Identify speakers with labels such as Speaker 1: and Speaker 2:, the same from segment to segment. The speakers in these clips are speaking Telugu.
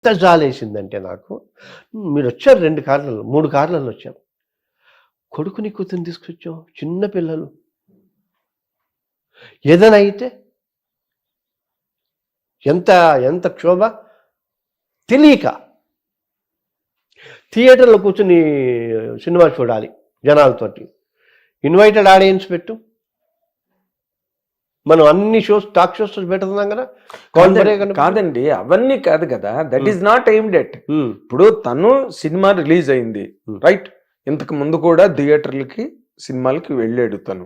Speaker 1: ఎంత జాలేసిందంటే నాకు, మీరు వచ్చారు 2 కార్లలో 3 కార్లలో వచ్చారు, కొడుకుని కూతుని తీసుకొచ్చావు, చిన్న పిల్లలు, ఏదైనా అయితే ఎంత ఎంత క్షోభ. తెలియక థియేటర్లో కూర్చుని సినిమా చూడాలి జనాలతోటి, ఇన్వైటెడ్ ఆడియన్స్ పెట్టు. మనం అన్ని షోస్ టాక్ షోస్ పెడుతున్నాం కదా.
Speaker 2: కాదండి, అవన్నీ కాదు కదా, that is not aimed at. ఇప్పుడు తను సినిమా రిలీజ్ అయింది, రైట్, ఇంతకు ముందు కూడా థియేటర్లకి సినిమాలకి వెళ్ళాడు తను,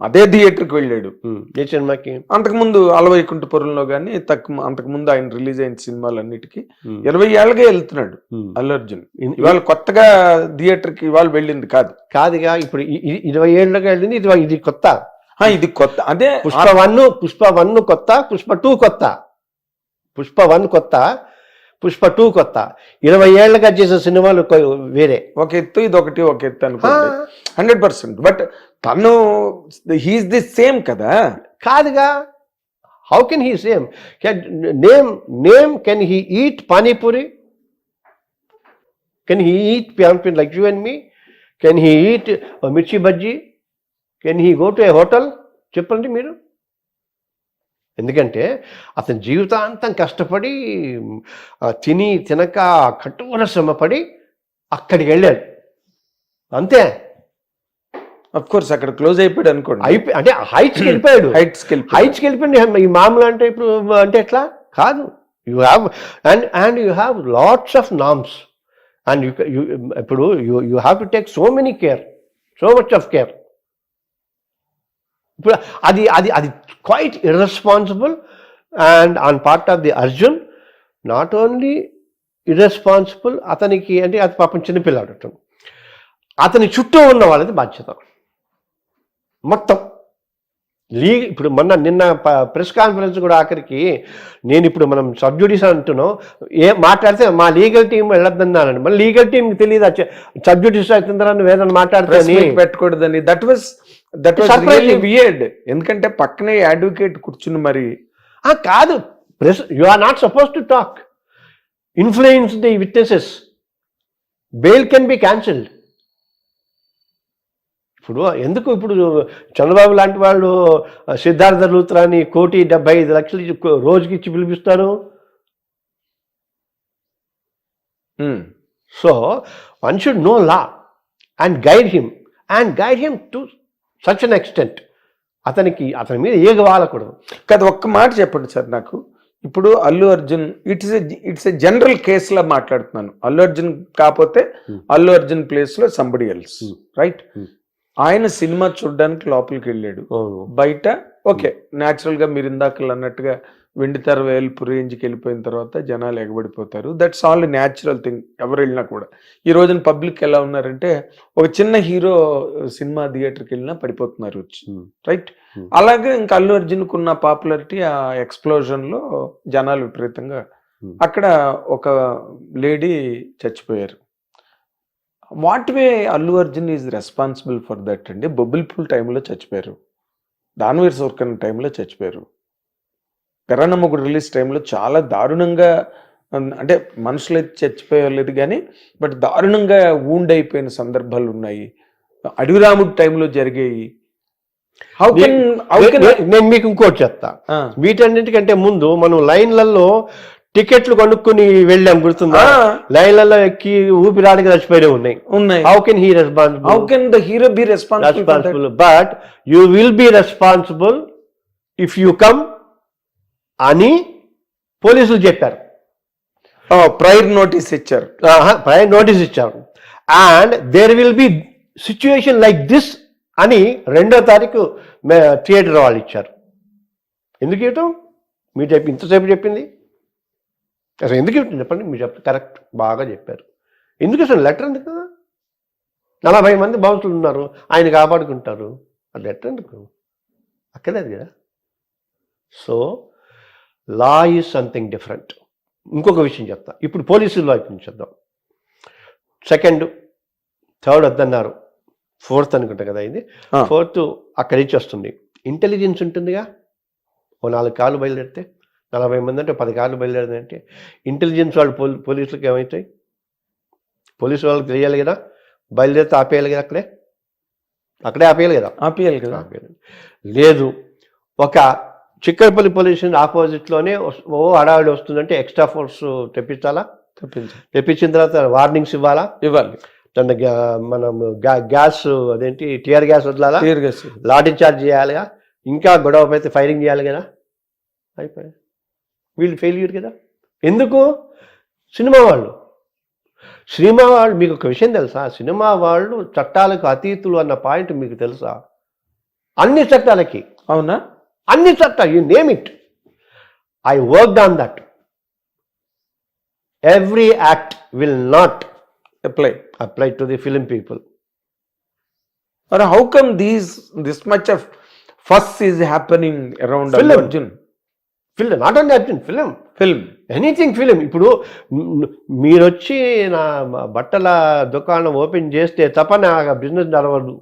Speaker 2: అదే థియేటర్కి వెళ్ళాడు.
Speaker 1: ఏ సినిమాకి?
Speaker 2: అంతకుముందు అలవైకుంఠపురంలో గానీ అంతకుముందు ఆయన రిలీజ్ అయిన సినిమాలన్నిటికీ 20 ఏళ్ళగా వెళ్తున్నాడు అల్లు అర్జున్. ఇవాళ కొత్తగా థియేటర్కి ఇవాళ వెళ్ళింది
Speaker 1: కాదుగా, ఇప్పుడు 20 ఏళ్ళగా వెళ్ళింది, ఇది కొత్త.
Speaker 2: ఇది కొత్త. అదే
Speaker 1: పుష్ప 1 కొత్త, పుష్ప 2 కొత్త. పుష్ప 1 కొత్త, పుష్ప 2 కొత్త. 20 ఏళ్ళగా చేసే సినిమాలు వేరే.
Speaker 2: ఒక ఎత్తు, ఇది ఒక ఎత్తు అనుకోండి 100%. బట్ తను హీఈస్ ది సేమ్ కదా.
Speaker 1: కాదుగా, how can he same? Name can he eat panipuri? Can he eat panipuri like you and me? Can he eat mirchi bajji? Can he go to a hotel? చెప్పండి మీరు. ఎందుకంటే అతని జీవితాంతం కష్టపడి తిని తినక కఠోర శ్రమపడి అక్కడికి వెళ్ళాడు, అంతే.
Speaker 2: అఫ్ కోర్స్ అక్కడ క్లోజ్ అయిపోయాడు అనుకోండి,
Speaker 1: అంటే హైట్స్కి వెళ్ళిపోయాడు. హైట్స్కి వెళ్ళిపోయింది. ఈ మామూలు అంటే ఇప్పుడు అంటే ఎట్లా కాదు. You have and you have lots of norms and ఇప్పుడు you have to take so many care, so much of care. ఇప్పుడు అది అది అది quite irresponsible and on part of the Arjun. Not only irresponsible, అతనికి అంటే అది పాపం చిన్నపిల్లాడు, అతని చుట్టూ ఉన్న వాళ్ళది బాధ్యత మొత్తం. ఇప్పుడు నిన్న ప్రెస్ కాన్ఫరెన్స్ కూడా ఆఖరికి నేను ఇప్పుడు మనం సబ్జుడిస్ అంటున్నాం, మాట్లాడితే మా లీగల్ టీం వెళ్ళొద్దన్నానండి. మళ్ళీ లీగల్ టీంకి తెలియదు సబ్జుడిస్ అవుతుందని వేదన మాట్లాడితే
Speaker 2: పెట్టకూడదని. That was weird. ఎందుకంటే పక్కనే అడ్వకేట్ కూర్చుని మరి
Speaker 1: కాదు, press you are not suppose to talk, influence the witnesses, bail can be cancelled. ఇప్పుడు ఎందుకు ఇప్పుడు చంద్రబాబు లాంటి వాళ్ళు సిద్ధార్థ లూత్రాని 1,75,00,000 రోజుకి ఇచ్చి పిలిపిస్తారు. So one should know law and guide him to such an extent. అతని మీద ఏగ వాలకూడదు
Speaker 2: కదా. ఒక్క మాట చెప్పండి సార్ నాకు. ఇప్పుడు Allu Arjun it's a general కేసులా మాట్లాడుతున్నాను. అల్లు అర్జున్ కాకపోతే అల్లు అర్జున్ ప్లేస్ లో సంబడి ఎల్స్, రైట్? ఆయన సినిమా చూడడానికి లోపలికి వెళ్ళాడు, బయట ఓకే న్యాచురల్ గా మీరు ఇందాకలు అన్నట్టుగా వెండితెర వేల్పు రేంజ్కి వెళ్ళిపోయిన తర్వాత జనాలు ఎగబడిపోతారు. దట్స్ ఆల్ న్యాచురల్ థింగ్, ఎవరు వెళ్ళినా కూడా. ఈ రోజున పబ్లిక్ ఎలా ఉన్నారంటే ఒక చిన్న హీరో సినిమా థియేటర్కి వెళ్ళినా పడిపోతున్నారు వచ్చి, రైట్? అలాగే ఇంకా అల్లు అర్జున్కు ఉన్న పాపులారిటీ ఆ ఎక్స్ప్లోజన్ లో జనాలు విపరీతంగా. అక్కడ ఒక లేడీ చచ్చిపోయారు. What way Allu Arjun is responsible for that అండి? బొబ్బిల్ పూల్ టైంలో చచ్చిపోయారు, దానవీర్ సోర్కన్ టైంలో చచ్చిపోయారు, పెరన్నమ్మగుడు రిలీజ్ టైంలో చాలా దారుణంగా, అంటే మనుషులు అయితే చచ్చిపోయలేదు కానీ బట్ దారుణంగా వూండ్ అయిపోయిన సందర్భాలు ఉన్నాయి. అడవిరాముడు టైంలో జరిగాయి.
Speaker 1: నేను మీకు ఇంకోటి చెప్తా. వీటన్నిటికంటే ముందు మనం లైన్లలో టికెట్లు కొనుక్కుని వెళ్ళాం, గుర్తుందా? లైన్లలో ఎక్కి ఊపిరాడికి చచ్చిపోయినవి ఉన్నాయి. How can he responsible?
Speaker 2: How can the hero be responsible?
Speaker 1: But you will be responsible if you come అని పోలీసులు చెప్పారు.
Speaker 2: ప్రైర్ నోటీస్ ఇచ్చారు.
Speaker 1: And there will be situation like this అని 2వ తారీఖు థియేటర్ వాళ్ళు ఇచ్చారు. ఎందుకు ఇవ్వటం? మీరు ఇంతసేపు చెప్పింది అసలు ఎందుకు ఇవ్వటం చెప్పండి? మీరు కరెక్ట్, బాగా చెప్పారు. ఎందుకు అసలు లెటర్ ఎందుకు? 40 మంది బాధితులు ఉన్నారు, ఆయన కాపాడుకుంటారు, ఆ లెటర్ ఎందుకు? అక్కర్లేదు కదా. So law is something different. ఇంకొక విషయం చెప్తా. ఇప్పుడు పోలీసుల్లో చూద్దాం. 2nd, 3rd వద్దన్నారు, 4th అనుకుంటా కదా ఇది. 4th అక్కడి నుంచి వస్తుంది. ఇంటెలిజెన్స్ ఉంటుందిగా, ఓ 4 కాళ్ళు బయలుదేరితే 40 మంది అంటే 10 కార్లు బయలుదేరిందంటే ఇంటెలిజెన్స్ వాళ్ళు పోలీసులకు ఏమవుతాయి? పోలీసు వాళ్ళకి తెలియాలి కదా, బయలుదేరితే ఆపేయాలి కదా, అక్కడే ఆపేయాలి కదా.
Speaker 2: ఆపేయాలి కదా.
Speaker 1: లేదు, ఒక చిక్కడపల్లి పోలీస్ స్టేషన్ ఆపోజిట్లోనే హడావిడి వస్తుందంటే ఎక్స్ట్రా ఫోర్స్ తెప్పించాలా? తెప్పించిన తర్వాత వార్నింగ్స్ ఇవ్వాలి. తన మనం గ్యాస్ అదేంటి టియర్ గ్యాస్ వదలాలా, లాఠీ చార్జ్ చేయాలిగా, ఇంకా గొడవ అయితే ఫైరింగ్ చేయాలి కదా. అయిపోయాయి, వీళ్ళు ఫెయిల్యూర్ కదా. ఎందుకు? సినిమా వాళ్ళు మీకు ఒక విషయం తెలుసా? సినిమా వాళ్ళు చట్టాలకు అతీతులు అన్న పాయింట్ మీకు తెలుసా? అన్ని చట్టాలకి.
Speaker 2: అవునా?
Speaker 1: అన్ని చట్టాలు, you name it, I worked on that. Every act will not apply to the film people.
Speaker 2: Or how come this much of fuss is happening around
Speaker 1: Film.
Speaker 2: Arjun?
Speaker 1: Film, not only Arjun, film. Anything film. ఇప్పుడు మీరు వచ్చి నా బట్టల దుకాణం ఓపెన్ చేస్తే తప్ప నా బిజినెస్ నడవదు,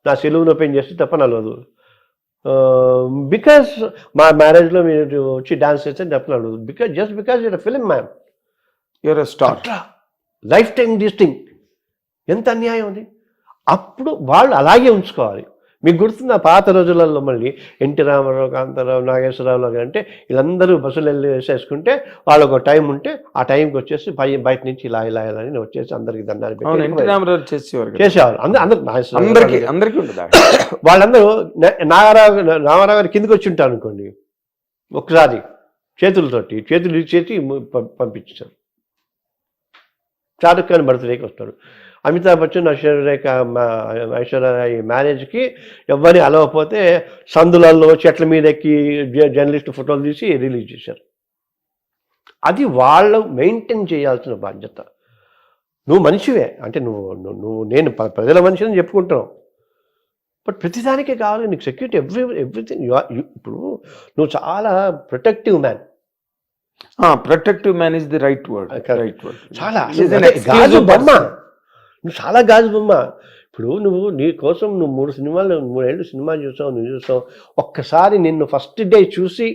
Speaker 1: నా సెలూన్ ఓపెన్ చేస్తే తప్ప నడవదు. బికాస్ మా మ్యారేజ్లో మీరు వచ్చి డాన్స్ చేస్తే తప్ప నడవదు. Because your film man,
Speaker 2: your star,
Speaker 1: life time distinct. ఎంత అన్యాయం అది. అప్పుడు వాళ్ళు అలాగే ఉంచుకోవాలి. మీకు గుర్తున్న పాత రోజులలో మళ్ళీ ఎన్టీ రామారావు, కాంతారావు, నాగేశ్వరరావు గారు అంటే వీళ్ళందరూ బస్సులు వెళ్ళి వేసేసుకుంటే వాళ్ళకు ఒక టైం ఉంటే ఆ టైంకి వచ్చేసి బయట నుంచి ఇలా అని వచ్చేసి అందరికి దండాలు చేసేవారు. వాళ్ళందరూ రామారావు గారు కిందకి వచ్చి ఉంటారు అనుకోండి, ఒకసారి చేతులు ఇచ్చేసి పంపించారు. షారుఖ్ ఖాన్ బర్త్డేకి వస్తాడు, అమితాబ్ బచ్చన్ ఐశ్వర్య మ్యారేజ్కి ఎవరిని అలవకపోతే సందులలో చెట్ల మీద ఎక్కి జర్నలిస్ట్ ఫోటోలు తీసి రిలీజ్ చేశారు. అది వాళ్ళు మెయింటైన్ చేయాల్సిన బాధ్యత. నువ్వు మనిషివే అంటే నేను ప్రజల మనిషిని చెప్పుకుంటున్నావు, బట్ ప్రతిదానికే కావాలి నీకు సెక్యూరిటీ, ఎవ్రీథింగ్. ఇప్పుడు నువ్వు చాలా protective man.
Speaker 2: Protective man is the right word.
Speaker 1: చాలా గాజు బొమ్మ, నువ్వు చాలా గాజు బొమ్మ. ఇప్పుడు నీ కోసం నువ్వు 3 ఏళ్ళు సినిమా చూసావు. ఒక్కసారి నిన్ను ఫస్ట్ డే చూసి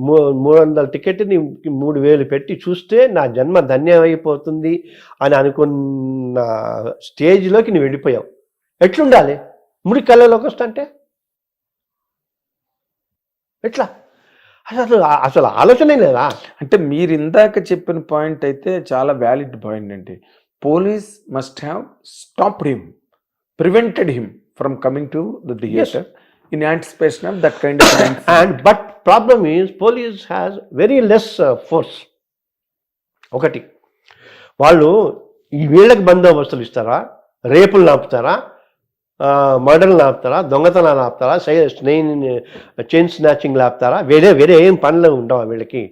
Speaker 1: 300 టికెట్ని 3000 పెట్టి చూస్తే నా జన్మ ధన్యమైపోతుంది అని అనుకున్న స్టేజ్లోకి నువ్వు వెళ్ళిపోయావు. ఎట్లుండాలి? ముడి కళ్ళలోకి వస్తుంటే ఎట్లా? అసలు ఆలోచనే లేదా? అంటే
Speaker 2: మీరు ఇందాక చెప్పిన పాయింట్ అయితే చాలా వ్యాలిడ్ పాయింట్ అండి. Police must have stopped him, prevented him from coming to the theatre in anticipation of that kind of
Speaker 1: but problem is police has very less force. ఒకటి, వాళ్ళు ఈ వీళ్ళకి బందోబస్తులు ఇస్తారా, రేపులు నాపుతారా, మర్డర్లు ఆపుతారా, దొంగతనాలు ఆపుతారా, చైన్ స్నాచింగ్లు ఆపుతారా? వేరే ఏం పనులు ఉండవా వీళ్ళకి?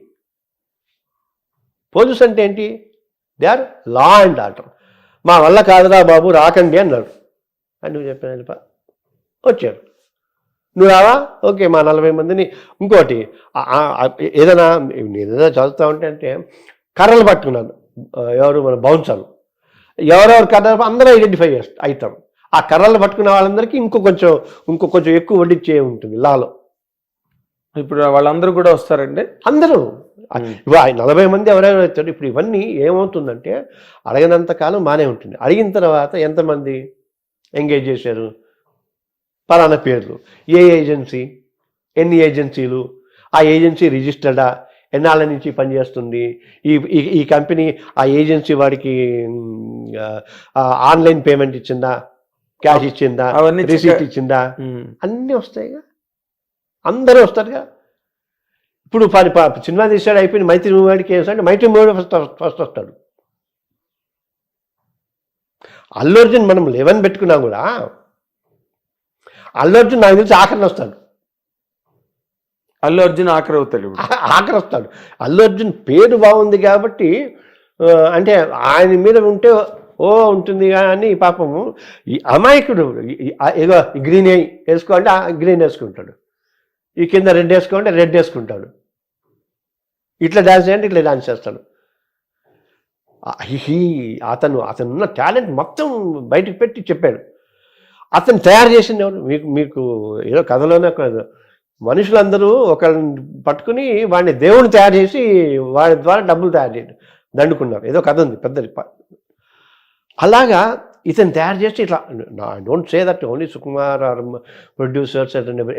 Speaker 1: పోలీస్ అంటే ఏంటి? They are law and order. మా వల్ల కాదురా బాబు రాకండి అన్నాడు అని నువ్వు చెప్పిన వచ్చాడు, నువ్వు రావా, ఓకే మా 40 మందిని. ఇంకోటి ఏదైనా చదువుతా ఉంటే కర్రలు పట్టుకున్నాను, ఎవరు మన బౌన్సర్లు, ఎవరెవరు కర్రలు అందరూ ఐడెంటిఫై అవుతాం. ఆ కర్రలు పట్టుకున్న వాళ్ళందరికీ ఇంకో కొంచెం ఎక్కువ వడ్డిచ్చే ఉంటుంది లాలో.
Speaker 2: ఇప్పుడు వాళ్ళందరూ కూడా వస్తారండి, అందరూ
Speaker 1: 40 మంది ఎవరైనా వచ్చారు. ఇప్పుడు ఇవన్నీ ఏమవుతుందంటే అడిగినంత కాలం బాగానే ఉంటుంది, అడిగిన తర్వాత ఎంతమంది ఎంగేజ్ చేశారు, పలానా పేర్లు, ఏ ఏజెన్సీ, ఎన్ని ఏజెన్సీలు, ఆ ఏజెన్సీ రిజిస్టర్డా, ఎన్నాళ్ళ నుంచి పనిచేస్తుంది, ఈ కంపెనీ ఆ ఏజెన్సీ వాడికి ఆన్లైన్ పేమెంట్ ఇచ్చిందా, క్యాష్ ఇచ్చిందా, రిసీట్ ఇచ్చిందా, అన్నీ వస్తాయిగా, అందరూ వస్తారుగా. ఇప్పుడు సినిమా తీసాడు అయిపోయింది, మైత్రి మూవీ వాడికి వేసాడు, మైత్రి మూవీ ఫస్ట్ వస్తాడు. అల్లు అర్జున్ మనం 11 పెట్టుకున్నా కూడా అల్లు అర్జున్ నాకు తెలిసి ఆఖరిని వస్తాడు.
Speaker 2: అల్లు అర్జున్ ఆఖరి
Speaker 1: వస్తాడు. అల్లు అర్జున్ పేరు బాగుంది కాబట్టి, అంటే ఆయన మీద ఉంటే ఉంటుంది కానీ పాపము ఈ అమాయకుడు ఏదో గ్రీన్ వేసుకో అంటే గ్రీన్ వేసుకుంటాడు, ఈ కింద రెడ్ వేసుకో అంటే రెడ్ వేసుకుంటాడు, ఇట్లా డాన్స్ చేయండి ఇట్లా డాన్స్ చేస్తాడు. అతను ఉన్న టాలెంట్ మొత్తం బయటకు పెట్టి చెప్పాడు. అతను తయారు చేసింది ఎవరు? మీకు ఏదో కథలోనే మనుషులందరూ ఒకరిని పట్టుకుని వాడిని దేవుని తయారు చేసి వాడి ద్వారా డబ్బులు తయారు చేయడం దండుకున్నారు. ఏదో కథ ఉంది పెద్దది. అలాగా ఇతను తయారు చేసి ఇట్లా, I don't say that only Sukumar or producers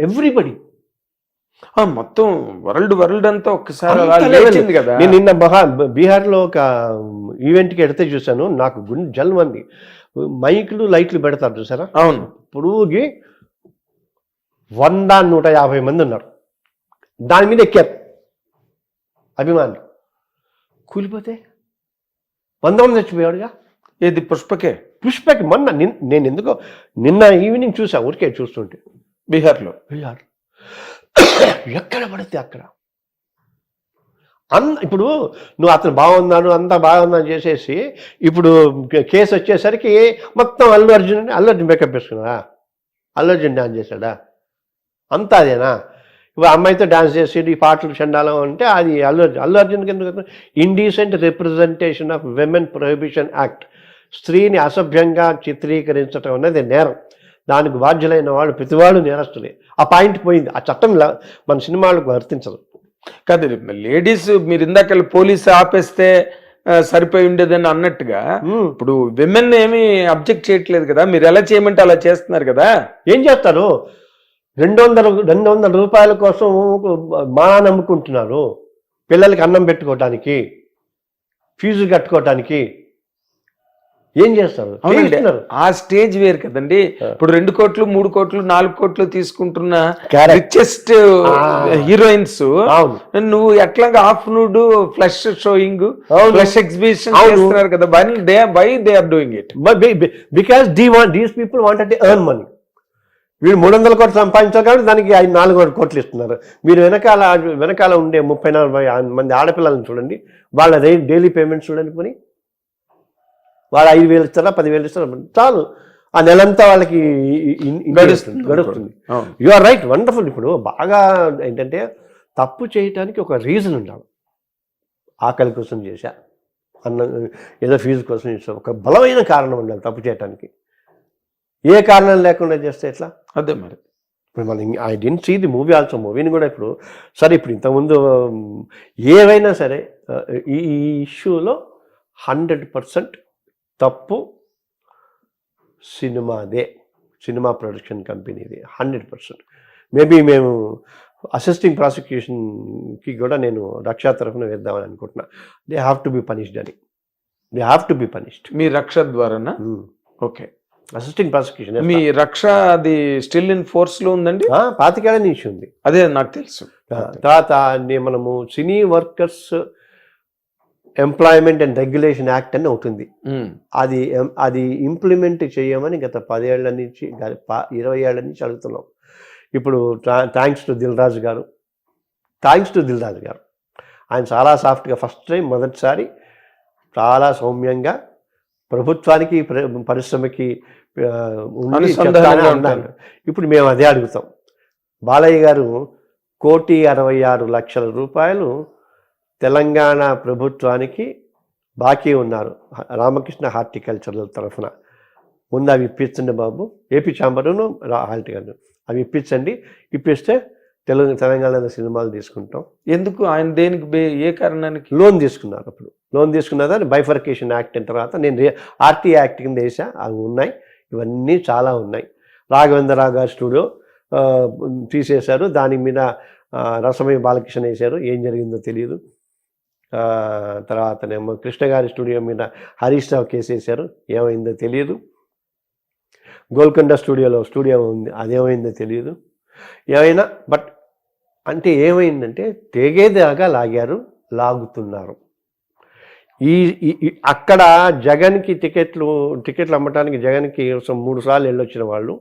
Speaker 1: everybody,
Speaker 2: మొత్తం వరల్డ్ అంతా ఒక్కసారి అలా లేచింది కదా.
Speaker 1: నేను నిన్న బీహార్లో ఒక ఈవెంట్కి ఎడితే చూశాను, నాకు గుండె జల్మంది. మైకులు లైట్లు పెడతారు చూసారా,
Speaker 2: అవును,
Speaker 1: పొడుగుకి 100-150 మంది ఉన్నారు, దాని మీద ఎక్కారు అభిమానులు. కూలిపోతే 100 మంది చచ్చిపోయాడుగా.
Speaker 2: ఏది పుష్పకి
Speaker 1: మొన్న నేను ఎందుకో నిన్న ఈవినింగ్ చూసా, ఊరికే చూస్తుంటే
Speaker 2: బీహార్లో
Speaker 1: ఎక్కడ పడితే అక్కడ ఇప్పుడు నువ్వు అతను బాగున్నాడు అంతా బాగుందని చేసేసి ఇప్పుడు కేసు వచ్చేసరికి మొత్తం అల్లు అర్జున్ మేకప్ వేసుకున్నా, అల్లు అర్జున్ డాన్స్ చేశాడా, అంతా అదేనా? ఇప్పుడు అమ్మాయితో డాన్స్ చేసి ఈ పాటలు చండాలం అంటే అది అల్లు అర్జున్కి ఎందుకు? Indecent representation of women prohibition act, స్త్రీని అసభ్యంగా చిత్రీకరించడం అనేది నేరం. దానికి బాధ్యులైన వాళ్ళు ప్రతివాడు నేరస్తులే. ఆ పాయింట్ పోయింది. ఆ చట్టం మన సినిమాలకు వర్తించదు.
Speaker 2: కాదు, లేడీస్ మీరు ఇందాక పోలీసు ఆపేస్తే సరిపోయి ఉండేదని అన్నట్టుగా ఇప్పుడు విమెన్ ఏమి అబ్జెక్ట్ చేయట్లేదు కదా, మీరు ఎలా చేయమంటే అలా చేస్తున్నారు కదా.
Speaker 1: ఏం చేస్తారు? 200 రూపాయల కోసం మానాన్ని అమ్ముకుంటున్నారు. పిల్లలకి అన్నం పెట్టుకోవటానికి, ఫీజు కట్టుకోవటానికి ఏం చేస్తారు?
Speaker 2: ఆ స్టేజ్ వేరు కదండి. ఇప్పుడు 2 కోట్లు 3 కోట్లు 4 కోట్లు తీసుకుంటున్న రిచెస్ట్ హీరోయిన్స్ నువ్వు ఎట్లాగా half nude flush showing flush exhibition చేస్తున్నారు కదా. Why they are doing it?
Speaker 1: Because these people wanted to earn money. వీళ్ళు 300 కోట్లు సంపాదించారు కాబట్టి దానికి 400 కోట్లు ఇస్తున్నారు. మీరు వెనకాల ఉండే 30-40 మంది ఆడపిల్లలను చూడండి, వాళ్ళ డైలీ పేమెంట్స్ చూడండి. పోనీ వాళ్ళు 5,000 ఇస్తారా 10,000 ఇస్తారా చాలు, ఆ నెలంతా వాళ్ళకి గడుస్తుంది. You are right, wonderful. ఇప్పుడు బాగా ఏంటంటే తప్పు చేయటానికి ఒక రీజన్ ఉండాలి. ఆకలి కోసం చేశా ఏదో ఫీజు కోసం చేసా, ఒక బలమైన కారణం ఉండాలి తప్పు చేయటానికి. ఏ కారణం లేకుండా చేస్తే ఎట్లా?
Speaker 2: అదే మరి.
Speaker 1: ఇప్పుడు మనం I don't see the movie also. మూవీని కూడా ఇప్పుడు సరే, ఇప్పుడు ఇంతకుముందు ఏవైనా సరే ఈ ఇష్యూలో 100% తప్పు సినిమాదే, సినిమా ప్రొడక్షన్ కంపెనీది 100%. మేబీ మేము అసిస్టింగ్ ప్రాసిక్యూషన్కి కూడా నేను రక్షా తరఫున వేద్దామని అనుకుంటున్నా. They have to be punished అని. They have to be punished.
Speaker 2: మీ రక్ష ద్వారానా? ఓకే.
Speaker 1: Assisting prosecution.
Speaker 2: మీ రక్ష అది స్టిల్ ఇన్ ఫోర్స్ లో ఉందండి?
Speaker 1: 25 ఏళ్ల నుంచి ఉంది.
Speaker 2: అదే నాకు తెలుసు.
Speaker 1: తర్వాత మనము సినీ workers employment and regulation act అని అవుతుంది. అది ఇంప్లిమెంట్ చేయమని గత 10 ఏళ్ల నుంచి 20 ఏళ్ల నుంచి అడుగుతున్నాం. ఇప్పుడు థ్యాంక్స్ టు దిల్ రాజు గారు ఆయన చాలా సాఫ్ట్గా ఫస్ట్ టైం మొదటిసారి చాలా సౌమ్యంగా ప్రభుత్వానికి పరిశ్రమకి ఉన్నారు. ఇప్పుడు మేము అదే అడుగుతాం. బాలయ్య గారు 1,66,00,000 రూపాయలు తెలంగాణ ప్రభుత్వానికి బాకీ ఉన్నారు రామకృష్ణ హార్టికల్చరల్ తరఫున. ముందు అవి ఇప్పించండి బాబు, ఏపీ ఛాంబరును హార్టికల్చర్ అవి ఇప్పిస్తే తెలంగాణలో సినిమాలు తీసుకుంటాం.
Speaker 2: ఎందుకు ఆయన దేనికి ఏ కారణానికి
Speaker 1: లోన్ తీసుకున్నారు? అప్పుడు లోన్ తీసుకున్నదాన్ని బైఫర్కేషన్ యాక్ట్ అయిన తర్వాత నేను ఆర్టీ యాక్ట్ కింద వేసా. అవి ఉన్నాయి, ఇవన్నీ చాలా ఉన్నాయి. రాఘవేంద్రరావు గారు స్టూడియో తీసేశారు, దాని మీద రసమయ్య బాలకృష్ణ వేశారు, ఏం జరిగిందో తెలియదు. తర్వాతనేమో కృష్ణ గారి స్టూడియో మీద హరీష్ రావు కేసు వేశారు, ఏమైందో తెలియదు. గోల్కొండ స్టూడియో ఉంది, అదేమైందో తెలియదు. ఏమైనా బట్ అంటే ఏమైందంటే తెగేదాగా లాగుతున్నారు. అక్కడ జగన్కి టికెట్లు అమ్మటానికి జగన్కి 3 సార్లు వెళ్ళొచ్చిన వాళ్ళు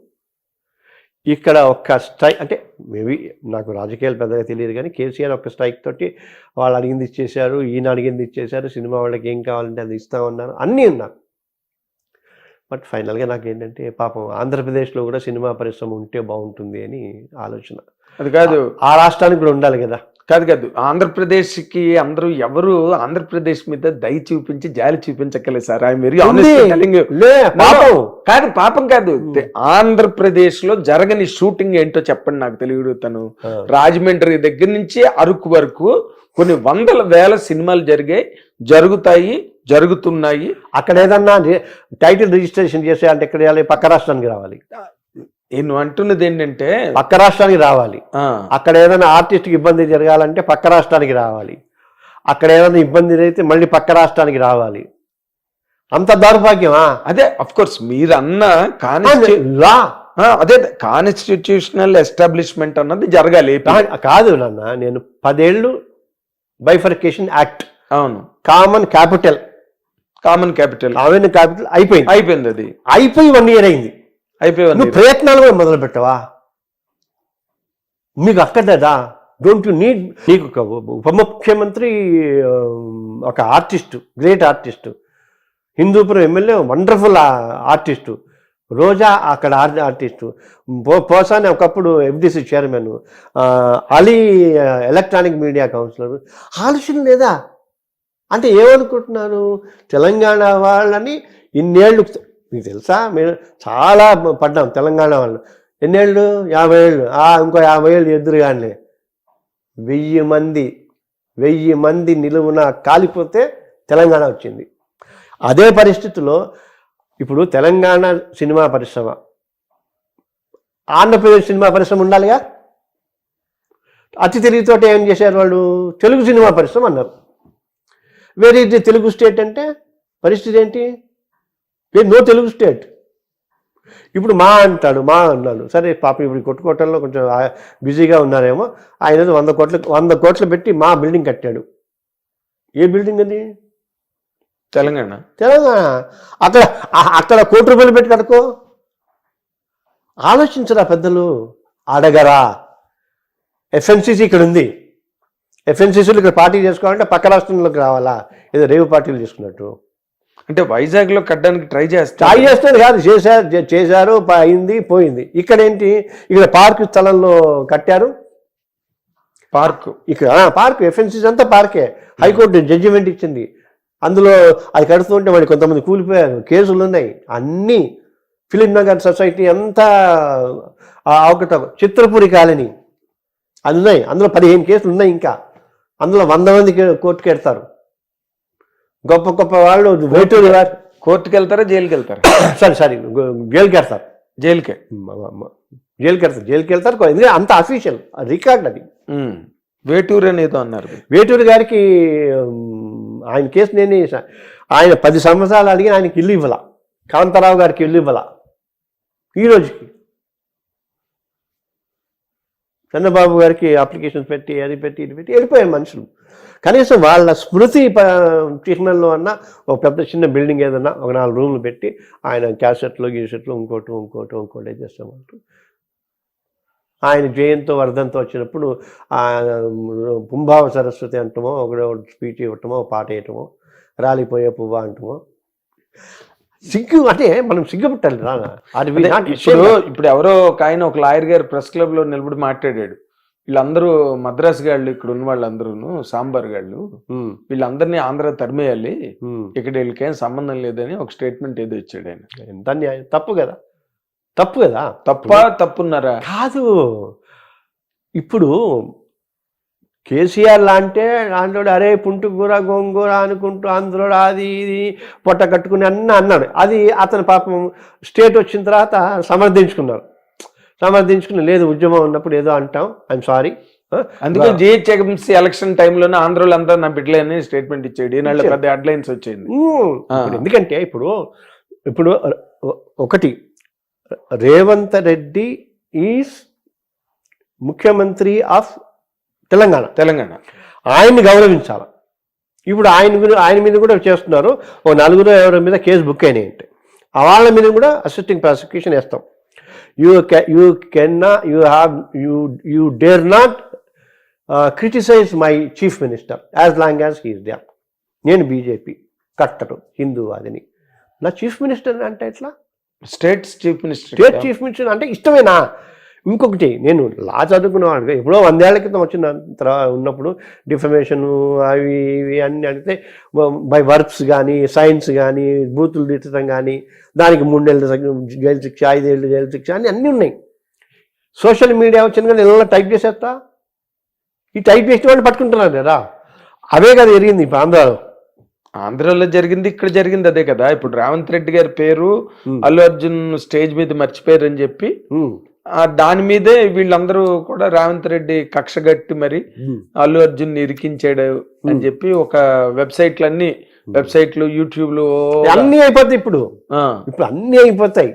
Speaker 1: ఇక్కడ ఒక్క స్ట్రైక్, అంటే మేబీ నాకు రాజకీయాలు పెద్దగా తెలియదు కానీ కేసీఆర్ ఒక్క స్ట్రైక్ తోటి వాళ్ళు అడిగింది ఇచ్చేశారు, ఈయన అడిగింది ఇచ్చేశారు, సినిమా వాళ్ళకి ఏం కావాలంటే అది ఇస్తామన్నారు, అన్నీ ఉన్నారు. బట్ ఫైనల్గా నాకు ఏంటంటే పాపం ఆంధ్రప్రదేశ్లో కూడా సినిమా పరిశ్రమ ఉంటే బాగుంటుంది అని ఆలోచన.
Speaker 2: అది కాదు,
Speaker 1: ఆ రాష్ట్రానికి కూడా ఉండాలి కదా.
Speaker 2: కాదు ఆంధ్రప్రదేశ్కి అందరూ ఎవరు ఆంధ్రప్రదేశ్ మీద దయ చూపించి జాలి చూపించక్కలేదు సార్. ఐ వెరీ కాదు, పాపం కాదు. ఆంధ్రప్రదేశ్ లో జరగని షూటింగ్ ఏంటో చెప్పండి నాకు తెలియడుతాను. రాజమండ్రి దగ్గర నుంచి అరకు వరకు కొన్ని వందల వేల సినిమాలు జరుగుతున్నాయి.
Speaker 1: అక్కడ ఏదన్నా టైటిల్ రిజిస్ట్రేషన్ చేసేయాలంటే ఎక్కడ చేయాలి? పక్క రాష్ట్రానికి రావాలి.
Speaker 2: నేను అంటున్నది ఏంటంటే
Speaker 1: పక్క రాష్ట్రానికి రావాలి. అక్కడ ఏదైనా ఆర్టిస్ట్కి ఇబ్బంది జరగాలంటే పక్క రాష్ట్రానికి రావాలి. అక్కడ ఏదైనా ఇబ్బంది అయితే మళ్ళీ పక్క రాష్ట్రానికి రావాలి. అంత దౌర్భాగ్యమా?
Speaker 2: అదే అఫ్ కోర్స్ మీరు అన్న అదే కాన్స్టిట్యూషనల్ ఎస్టాబ్లిష్మెంట్ అన్నది జరగాలి.
Speaker 1: కాదు నాన్న, నేను 10 ఏళ్ళు బైఫర్కేషన్ యాక్ట్,
Speaker 2: అవును,
Speaker 1: కామన్ క్యాపిటల్ అయిపోయింది. అది అయిపోయి 1 year అయింది. నువ్వు ప్రయత్నాలు కూడా మొదలు పెట్టవా? మీకు అక్కర్లేదా? Don't you need? నీకు ఉప ముఖ్యమంత్రి ఒక artist, great artist, Hindupuram MLA wonderful artist, Roja అక్కడ ఆర్టిస్టు, పోసాని ఒకప్పుడు FDC chairman, Ali electronic media councillor. ఆలోచన లేదా? అంటే ఏమనుకుంటున్నారు? తెలంగాణ వాళ్ళని ఇన్నేళ్ళు, మీకు తెలుసా, మేము చాలా పడ్డాం తెలంగాణ వాళ్ళు. ఎన్నేళ్ళు? 50 ఏళ్ళు. ఇంకో 50 ఏళ్ళు ఎదురుగానే 1000 మంది నిలువున కాలిపోతే తెలంగాణ వచ్చింది. అదే పరిస్థితిలో ఇప్పుడు తెలంగాణ సినిమా పరిశ్రమ, ఆంధ్రప్రదేశ్ సినిమా పరిశ్రమ ఉండాలిగా. అతి తెలివితోటి ఏం చేశారు వాళ్ళు? తెలుగు సినిమా పరిశ్రమ అన్నారు. వేరే తెలుగు స్టేట్ అంటే పరిస్థితి ఏంటి? No Telugu state. ఇప్పుడు మా అన్నాడు. సరే పాపం ఇప్పుడు కొట్టుకోవటంలో కొంచెం బిజీగా ఉన్నారేమో. ఆయన 100 కోట్లు పెట్టి మా బిల్డింగ్ కట్టాడు. ఏ బిల్డింగ్ అది?
Speaker 2: తెలంగాణ.
Speaker 1: అక్కడ ₹1 పెట్టి కట్టుకో. ఆలోచించరా పెద్దలు? అడగరా? FNCC ఇక్కడ ఉంది. FNCCలు ఇక్కడ పార్టీ చేసుకోవాలంటే పక్క రాష్ట్రంలోకి రావాలా? ఏదో రేవు పార్టీలు చేసుకున్నట్టు.
Speaker 2: అంటే వైజాగ్ లో కట్టడానికి ట్రై
Speaker 1: చేస్తారు కాదు, చేశారు, అయింది, పోయింది. ఇక్కడ ఏంటి? ఇక్కడ పార్కు స్థలంలో కట్టారు. పార్క్ FNCC అంతా పార్కే. హైకోర్టు జడ్జిమెంట్ ఇచ్చింది. అందులో అది కడుతుంటే మరి కొంతమంది కూలిపోయారు, కేసులు ఉన్నాయి. అన్నీ ఫిలిం నగర్ సొసైటీ అంతా చిత్రపురి కాలనీ అది ఉన్నాయి. అందులో 15 కేసులు ఉన్నాయి. ఇంకా అందులో 100 మంది కోర్టుకు వెళ్తారు. గొప్ప గొప్ప వాళ్ళు వేటూరు గారు
Speaker 2: కోర్టుకు వెళ్తారా, జైలుకి వెళ్తారా?
Speaker 1: సరే జైలుకి వెళ్తారు.
Speaker 2: జైలుకి
Speaker 1: వెళ్తారు. ఎందుకంటే అంత అఫీషియల్ రికార్డ్ అది.
Speaker 2: వేటూరు అనేదో అన్నారు.
Speaker 1: వేటూరు గారికి ఆయన కేసు నేను ఆయన 10 సంవత్సరాలు అడిగి ఆయనకి ఇల్లు ఇవ్వాల. కాంతారావు గారికి ఇల్లు ఇవ్వాల. ఈ రోజుకి చంద్రబాబు గారికి అప్లికేషన్ పెట్టి అది పెట్టి ఇది పెట్టి వెళ్ళిపోయారు మనుషులు. కనీసం వాళ్ళ స్మృతి చిహ్నంలో అన్న ఒక పెద్ద చిన్న బిల్డింగ్ ఏదన్నా ఒక 4 రూమ్లు పెట్టి ఆయన క్యాసెట్లు గీసెట్లు ఇంకోటి చేస్తామంటూ ఆయన జయంతో వర్ధంతో వచ్చినప్పుడు పుంభావ సరస్వతి అంటమో ఒకడో స్పీచ్ ఇవ్వటమో పాట వేయటమో రాలిపోయే పువ్వ అంటమో సిగ్గు. అంటే మనం సిగ్గుపట్టాలి రా.
Speaker 2: ఇప్పుడు ఎవరో ఒక ఆయన ఒక లాయర్ గారు ప్రెస్ క్లబ్ లో నిలబడి మాట్లాడాడు. వీళ్ళందరూ మద్రాసు గాళ్ళు, ఇక్కడ ఉన్న వాళ్ళందరూ సాంబార్ గాళ్ళు, వీళ్ళందరినీ ఆంధ్ర తరిమేయాలి, ఇక్కడ వీళ్ళకేం సంబంధం లేదని ఒక స్టేట్మెంట్ ఏదో ఇచ్చాడు ఆయన.
Speaker 1: ఎంత న్యాయం? తప్పు కదా.
Speaker 2: తప్పున్నారా?
Speaker 1: కాదు. ఇప్పుడు కేసీఆర్ లాంటే దాంట్లో అరే పుంటుకూర గోంగూర అనుకుంటూ ఆంధ్రుడు అది ఇది పొట్ట కట్టుకుని అన్నాడు. అది అతని పాపం స్టేట్ వచ్చిన తర్వాత సమర్థించుకుని లేదు ఉద్యమం ఉన్నప్పుడు ఏదో అంటాం, ఐఎమ్ సారీ.
Speaker 2: అందుకే GHMC ఎలక్షన్ టైంలోనే ఆంధ్రలో అంతా నా బిడ్డలే అని స్టేట్మెంట్ ఇచ్చాడు. ఈనాళ్ళు పెద్ద హెడ్లైన్స్ వచ్చింది.
Speaker 1: ఎందుకంటే ఇప్పుడు ఒకటి, రేవంత్ రెడ్డి ఈజ్ ముఖ్యమంత్రి ఆఫ్ తెలంగాణ. ఆయన్ని గౌరవించాలి. ఇప్పుడు ఆయన మీద కూడా చేస్తున్నారు. ఓ 4 ఎవరి మీద కేసు బుక్ అయినాయి అంటే వాళ్ళ మీద కూడా అసిస్టింగ్ ప్రాసిక్యూషన్ వేస్తాం. you dare not criticize my chief minister as long as he is there. నేను బీజేపీ కట్టరు, హిందూవాదిని. నా చీఫ్ మినిస్టర్ అంటే ఎట్లా?
Speaker 2: స్టేట్ చీఫ్ మినిస్టర్
Speaker 1: అంటే ఇష్టమేనా? ఇంకొకటి, నేను లా చదువుకున్నవాడు ఎప్పుడో 100 ఏళ్ల క్రితం వచ్చిన ఉన్నప్పుడు డిఫమేషన్ అవి ఇవి అన్నీ అడిగితే బై వర్బ్స్ కానీ సైన్స్ కానీ బూతులు తిట్టడం కానీ దానికి 3 నెలల జైలు శిక్ష 5 ఏళ్ళు జైలు శిక్ష అన్నీ ఉన్నాయి. సోషల్ మీడియా వచ్చింది కానీ ఇలా టైప్ చేసేస్తా, ఈ టైప్ చేసిన వాళ్ళు పట్టుకుంటున్నారు కదా, అవే కదా జరిగింది ఇప్పుడు
Speaker 2: ఆంధ్రాలో జరిగింది, ఇక్కడ జరిగింది అదే కదా. ఇప్పుడు రేవంత్ రెడ్డి గారి పేరు అల్లు అర్జున్ స్టేజ్ మీద మర్చిపోయారు అని చెప్పి దాని మీదే వీళ్ళందరూ కూడా రేవంత్ రెడ్డి కక్ష గట్టి మరి అల్లు అర్జున్ ఇరికించాడు అని చెప్పి ఒక వెబ్సైట్లు యూట్యూబ్లు
Speaker 1: అన్ని అయిపోతాయి. ఇప్పుడు అన్ని అయిపోతాయి.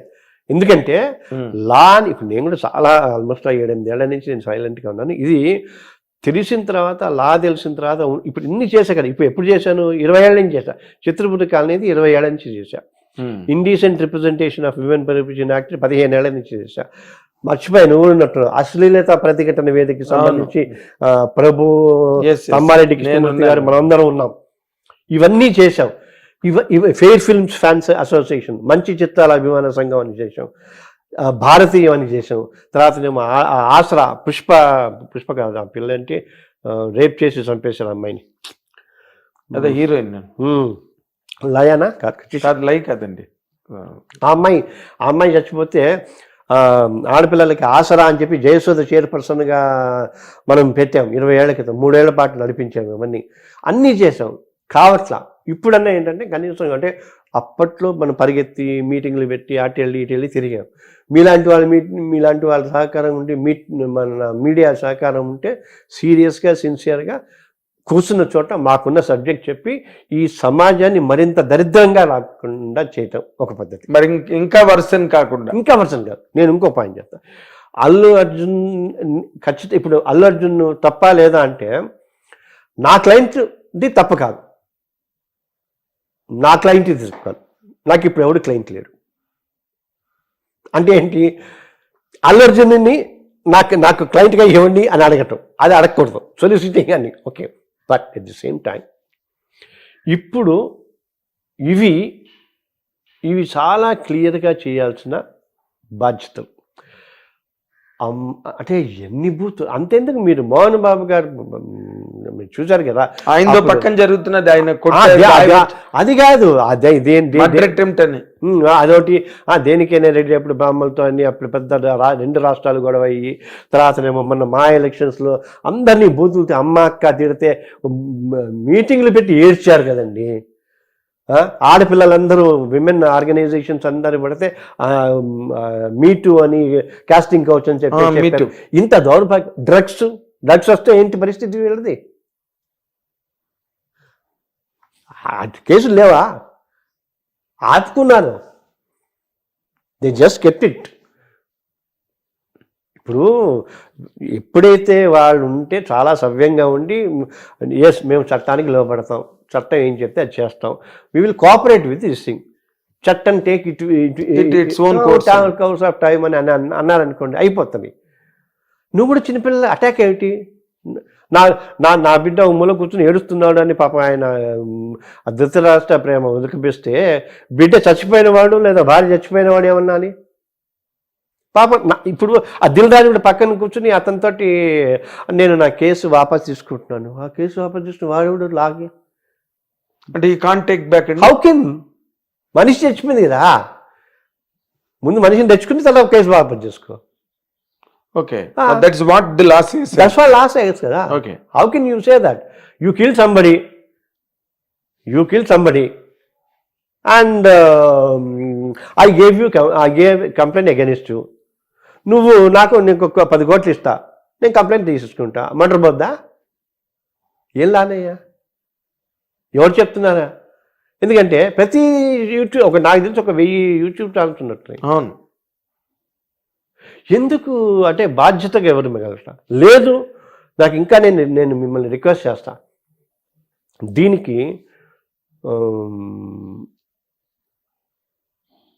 Speaker 1: ఎందుకంటే లా ఇప్పుడు నేను కూడా చాలా ఆల్మోస్ట్ 7-8 ఏళ్ల నుంచి నేను సైలెంట్గా ఉన్నాను. ఇది తెలిసిన తర్వాత, లా తెలిసిన తర్వాత ఇప్పుడు ఇన్ని చేశా కదా. ఇప్పుడు ఎప్పుడు చేశాను? 20 ఏళ్ళ నుంచి చేశా. చిత్రపురి కాలనీ 20 ఏళ్ల నుంచి చేశా. Indecent representation of women permission act 15 ఏళ్ల నుంచి చేశా. మర్చిపోయి నువ్వు ఉన్నట్టు అశ్లీలత ప్రతిఘటన వేదికకి సంబంధించి ప్రభు తమ్మారెడ్డి కృష్ణమూర్తి గారు మనందరం ఉన్నాం. ఇవన్నీ చేశాం. ఫెయిర్ ఫిల్మ్స్ ఫ్యాన్స్ అసోసియేషన్, మంచి చిత్రాల అభిమాన సంఘం అని చేశాం, భారతీయం అని చేసాం. తర్వాత మేము ఆసరా పుష్ప కాదు ఆ పిల్ల అంటే రేప్ చేసి చంపేశారు అమ్మాయిని,
Speaker 2: అదే హీరోయిన్
Speaker 1: లయానా కాదు,
Speaker 2: లై కాదండి.
Speaker 1: ఆ అమ్మాయి చచ్చిపోతే ఆడపిల్లలకి ఆసరా అని చెప్పి జయసుధ చైర్పర్సన్గా మనం పెట్టాం 20 ఏళ్ల క్రితం. 3 ఏళ్ల పాటు నడిపించాము. ఇవన్నీ అన్నీ చేసాం. కావట్లా. ఇప్పుడన్నా ఏంటంటే కనీసం అంటే అప్పట్లో మనం పరిగెత్తి మీటింగ్లు పెట్టి అటెళ్ళి తిరిగాం. మీలాంటి వాళ్ళ సహకారం ఉంటే మన మీడియా సహకారం ఉంటే సీరియస్గా సిన్సియర్గా కూర్చున్న చోట మాకున్న సబ్జెక్ట్ చెప్పి ఈ సమాజాన్ని మరింత దరిద్రంగా రాకుండా చేయటం ఒక పద్ధతి.
Speaker 2: మరి ఇంకా వర్షన్ కాదు.
Speaker 1: నేను ఇంకో పాయింట్ చెప్తాను. అల్లు అర్జున్ ఖచ్చితంగా ఇప్పుడు అల్లు అర్జున్ తప్ప లేదా అంటే నా క్లయింట్ది తప్ప కాదు, నా క్లయింట్ ఇది కాదు. నాకు ఇప్పుడు ఎవడు క్లయింట్ లేడు. అంటే ఏంటి? అల్లు అర్జున్ని నాకు క్లయింట్గా ఇవ్వండి అని అడగటం, అది అడగకూడదు. సొలిసిటింగ్ అని okay. But at the same time ఇప్పుడు ఇవి చాలా క్లియర్గా చేయాల్సిన బాధ్యతలు. అంటే ఎన్ని బూతులు అంతేందుకు మీరు మోహన్ బాబు గారు మీరు చూసారు కదా,
Speaker 2: ఆయనతో పక్కన జరుగుతున్నది, ఆయన
Speaker 1: అది కాదు అదొకటి. దేనికైనా రెడ్డి అప్పుడు బ్రాహ్మణులతో అని అప్పుడు పెద్ద 2 రాష్ట్రాలు గొడవ అయ్యి తర్వాతనేమో మొన్న మా ఎలక్షన్స్లో అందరినీ బూతులతో అమ్మ అక్క తిడితే మీటింగ్లు పెట్టి ఏడ్చారు కదండి. ఆడపిల్లలందరూ విమెన్ ఆర్గనైజేషన్స్ అందరూ పడితే మీటూ అని కాస్టింగ్ కౌచ్ అని చెప్పి ఇంత దౌర్భాగ్యం. డ్రగ్స్ వస్తే ఏంటి పరిస్థితి వీళ్ళది? కేసులు లేవా? ఆపుకున్నారు. They just kept it. ఇప్పుడు ఎప్పుడైతే వాళ్ళు ఉంటే చాలా సవ్యంగా ఉండి ఎస్ మేము చట్టానికి లోపడతాం, చట్టం ఏం చెప్తే అది చేస్తాం, we will cooperate with this thing, చట్టం take its own course of time అని అన్నారనుకోండి అయిపోతుంది. నువ్వు కూడా చిన్నపిల్లల అటాక్ ఏమిటి? నా బిడ్డ ఉమ్మలో కూర్చొని ఏడుస్తున్నాడు అని పాపం ఆయన ధృతరాష్ట్ర ప్రేమ ఉదకపిస్తే బిడ్డ చచ్చిపోయిన వాడు లేదా భార్య చచ్చిపోయిన వాడు ఏమన్నాని? పాపం ఇప్పుడు ఆ దిల్ రాజు కూడా పక్కన కూర్చుని అతనితోటి నేను నా కేసు వాపస్ తీసుకుంటున్నాను, ఆ కేసు వాపస్ తీసుకుని వాడు లాగే
Speaker 2: అంటే ఈ can't take back.
Speaker 1: How can? మనిషి చచ్చిపోయింది కదా, ముందు మనిషిని తెచ్చుకుని తర్వాత కేసు వాపస్ చేసుకో.
Speaker 2: Okay, that's what the law says.
Speaker 1: That's what law says కదా.
Speaker 2: Okay.
Speaker 1: How can you say that? You kill somebody and I gave complaint against you. నువ్వు నీకు 10 కోట్లు ఇస్తా, నేను కంప్లైంట్ తీసుకుంటా, మర్డర్ పోద్దా? ఏం లానయ్యా? ఎవరు చెప్తున్నారా? ఎందుకంటే ప్రతి యూట్యూబ్ నాకు తెలిసి 1000 యూట్యూబ్ ఛానల్స్ ఉన్నట్టు.
Speaker 2: అవును.
Speaker 1: ఎందుకు అంటే బాధ్యతగా ఎవరు మిగలట లేదు. నాకు ఇంకా నేను మిమ్మల్ని రిక్వెస్ట్ చేస్తా, దీనికి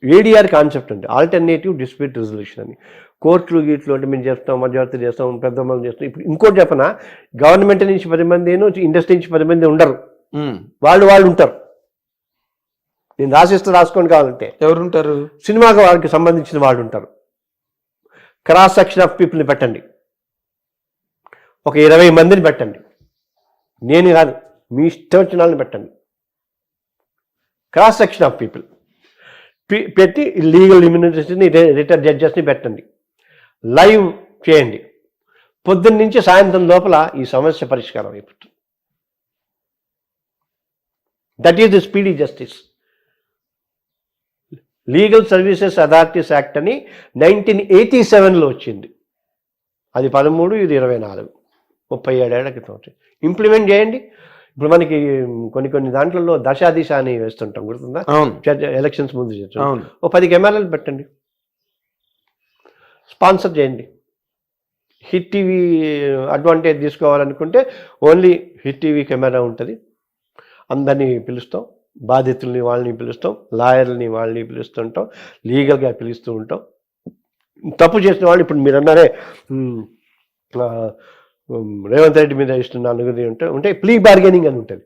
Speaker 1: ఏడిఆర్ కాన్సెప్ట్ ఉంది, ఆల్టర్నేటివ్ డిస్ప్యూట్ రెజల్యూషన్ అని. కోర్టులు గీట్లు అంటే మేము చేస్తాం, మధ్యవర్తి చేస్తాం, పెద్దమ్మలు చేస్తాం. ఇప్పుడు ఇంకోటి చెప్పనా, గవర్నమెంట్ నుంచి 10 మంది, ఇండస్ట్రీ నుంచి 10 మంది ఉండరు, వాళ్ళు ఉంటారు. నేను రాసిస్తే రాసుకోండి కావాలంటే.
Speaker 2: ఎవరు ఉంటారు?
Speaker 1: సినిమాకి వాళ్ళకి సంబంధించిన వాళ్ళు ఉంటారు. క్రాస్ సెక్షన్ ఆఫ్ పీపుల్ని పెట్టండి, ఒక 20 మందిని పెట్టండి, నేను కాదు మీ ఇష్టం వచ్చిన వాళ్ళని పెట్టండి. క్రాస్ సెక్షన్ ఆఫ్ పీపుల్ పెట్టి లీగల్ ఇమ్యూనిటీని రిటైర్డ్ జడ్జెస్ని పెట్టండి, లైవ్ చేయండి. పొద్దున్న నుంచి సాయంత్రం లోపల ఈ సమస్య పరిష్కారం అయిపోతుంది. That is the speedy justice. Legal services authorities act అని 1987లో వచ్చింది. అది 13, ఇది 24, 37 ఏళ్ల క్రితం వచ్చింది. ఇంప్లిమెంట్ చేయండి. ఇప్పుడు మనకి కొన్ని దాంట్లలో దశ అని వేస్తుంటాం, గుర్తుందా? ఎలక్షన్స్ ముందు చేస్తాం. ఓ 10 కెమెరాలు పెట్టండి, స్పాన్సర్ చేయండి. హిట్ టీవీ అడ్వాంటేజ్ తీసుకోవాలనుకుంటే ఓన్లీ హిట్ టీవీ కెమెరా ఉంటుంది. అందరినీ పిలుస్తాం, బాధితుల్ని వాళ్ళని పిలుస్తాం, లాయర్లని వాళ్ళని పిలుస్తుంటాం, లీగల్గా పిలుస్తూ ఉంటాం. తప్పు చేసిన వాళ్ళు ఇప్పుడు మీరు అన్నారే రేవంత్ రెడ్డి మీద ఇష్టం నలుగురి ఉంటే ప్లీ బార్గెనింగ్ అని ఉంటుంది.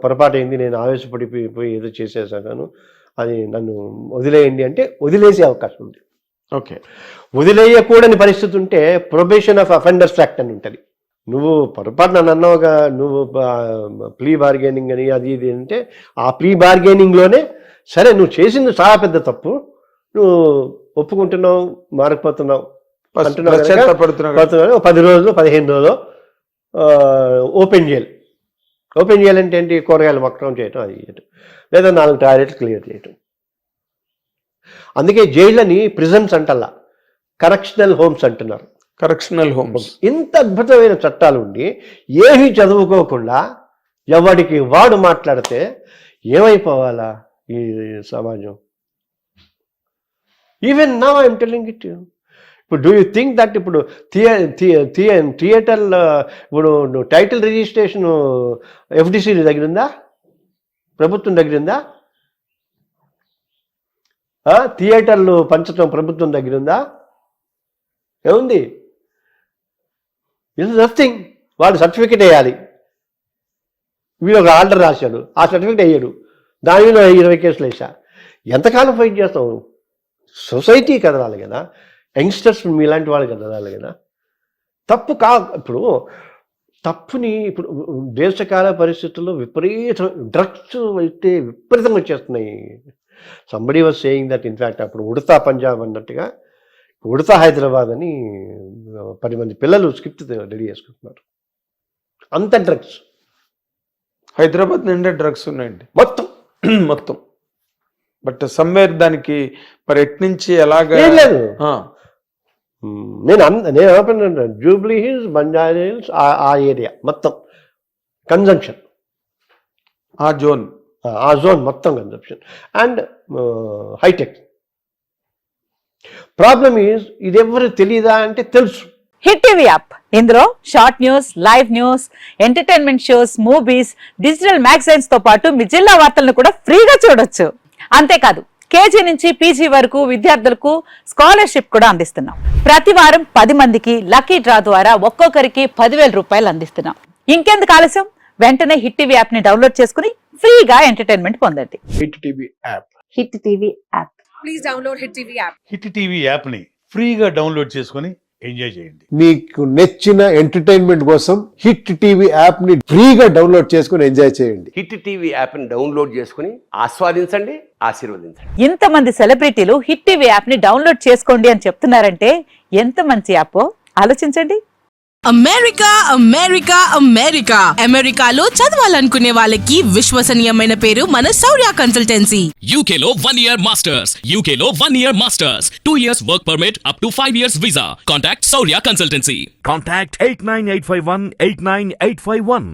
Speaker 1: పొరపాటు అయింది, నేను ఆవేశపడిపోయి ఏదో చేసేసాను, అది నన్ను వదిలేయండి అంటే వదిలేసే అవకాశం ఉంది.
Speaker 2: ఓకే,
Speaker 1: వదిలేయకూడని పరిస్థితి ఉంటే ప్రొబేషన్ ఆఫ్ అఫెండర్స్ యాక్ట్ అని ఉంటుంది. నువ్వు పొరపాటు నన్ను అన్నావుగా, నువ్వు ప్లీ బార్గెనింగ్ అని అది ఇది అంటే ఆ ప్లీ బార్గెనింగ్లోనే సరే నువ్వు చేసింది చాలా పెద్ద తప్పు, నువ్వు ఒప్పుకుంటున్నావు, మారకపోతున్నావు అంటున్నావు, 10 రోజులు 15 రోజులు ఓపెన్ చేయాలంటే ఏంటి? కూరగాయలు మొక్కడం చేయటం, అది చేయటం, లేదా 4 టాయిలెట్లు క్లియర్ చేయటం. అందుకే జైళ్ళని ప్రిజన్స్ అంటల్లా, కరెక్షనల్ హోమ్స్ అంటున్నారు.
Speaker 2: Correctional homes.
Speaker 1: ఇంత అద్భుతమైన చట్టాలు ఉండి ఏమీ చదువుకోకుండా ఎవడికి వాడు మాట్లాడితే ఏమైపోవాలా ఈ సమాజం? Even now I'm telling it. ఇప్పుడు డూ యూ థింక్ దట్ ఇప్పుడు థియేటర్లో ఇప్పుడు టైటిల్ రిజిస్ట్రేషన్ ఎఫ్డిసి దగ్గర ఉందా? ప్రభుత్వం దగ్గర ఉందా? థియేటర్లు పంచడం ప్రభుత్వం దగ్గర ఉందా? ఏముంది? It's nothing. వాడు సర్టిఫికెట్ వేయాలి, వీడు ఒక ఆర్డర్ రాశాడు, ఆ సర్టిఫికెట్ వేయడు, దాని మీద 20 కేసులు వేసా. ఎంతకాలం ఫైట్ చేస్తావు? సొసైటీ కదలాలి కదా, యంగ్స్టర్స్ మీలాంటి వాళ్ళు కదలాలి కదా. ఇప్పుడు తప్పుని ఇప్పుడు దేశకాల పరిస్థితుల్లో డ్రగ్స్ అయితే విపరీతం వచ్చేస్తున్నాయి. Somebody was saying that in fact అప్పుడు ఉడతా పంజాబ్ అన్నట్టుగా ఉడతా హైదరాబాద్ అని 10 మంది పిల్లలు స్క్రిప్ట్ రెడీ చేసుకుంటున్నారు. అంత డ్రగ్స్
Speaker 2: హైదరాబాద్ నిండా డ్రగ్స్ ఉన్నాయండి మొత్తం. బట్ సమ్వేర్ దానికి మరి ఎట్నుంచి ఎలాగా
Speaker 1: లేదు. నేను ఏమన్నా జూబ్లీ హిల్స్, బంజారా హిల్స్, ఆ ఏరియా మొత్తం కన్జంప్షన్, ఆ జోన్ మొత్తం consumption and Hitech. Problem is ఇది ఎవరు తెలియదా అంటే తెలుసు.
Speaker 3: హిట్ టీవీ యాప్, ఇందులో short news, live news, entertainment shows, movies, digital magazines తో పాటు మీ జిల్లా వార్తలను కూడా ఫ్రీగా చూడొచ్చు. అంతేకాదు కేజీ నుంచి పీజీ వరకు విద్యార్థులకు స్కాలర్షిప్ కూడా అందిస్తున్నాం. ప్రతి వారం 10 మందికి లక్కీ డ్రా ద్వారా ఒక్కొక్కరికి 10,000 రూపాయలు అందిస్తున్నాం. ఇంకెందుకు ఆలస్యం? వెంటనే హిట్ టీవీ యాప్ ని డౌన్లోడ్ చేసుకుని ఫ్రీగా ఎంటర్టైన్మెంట్ పొందండి.
Speaker 2: Hit TV app.
Speaker 3: Hit TV app.
Speaker 4: Please download hit TV app.
Speaker 5: Hit TV app ని ఫ్రీగా డౌన్లోడ్ చేసుకొని ఎంజాయ్ చేయండి.
Speaker 6: మీకు నచ్చిన ఎంటర్టైన్మెంట్ కోసం హిట్ టీవీ యాప్ ని ఫ్రీగా డౌన్లోడ్ చేసుకుని ఎంజాయ్ చేయండి.
Speaker 7: హిట్ టీవీ యాప్ ని డౌన్లోడ్ చేసుకుని ఆస్వాదించండి, ఆశీర్వదించండి.
Speaker 3: ఇంతమంది సెలబ్రిటీలు హిట్ టీవీ యాప్ ని డౌన్లోడ్ చేసుకోండి అని చెప్తున్నారంటే ఎంత మంచి యాప్ ఆలోచించండి.
Speaker 8: అమెరికా అమెరికాలో చదవాలనుకునే వాళ్ళకి విశ్వసనీయమైన పేరు మన శౌర్య కన్సల్టెన్సీ.
Speaker 9: UK లో 1 year masters, UK లో 1 year masters, 2 years work permit up to 5 years visa. Contact Saurya Consultancy.
Speaker 10: Contact 89851 89851.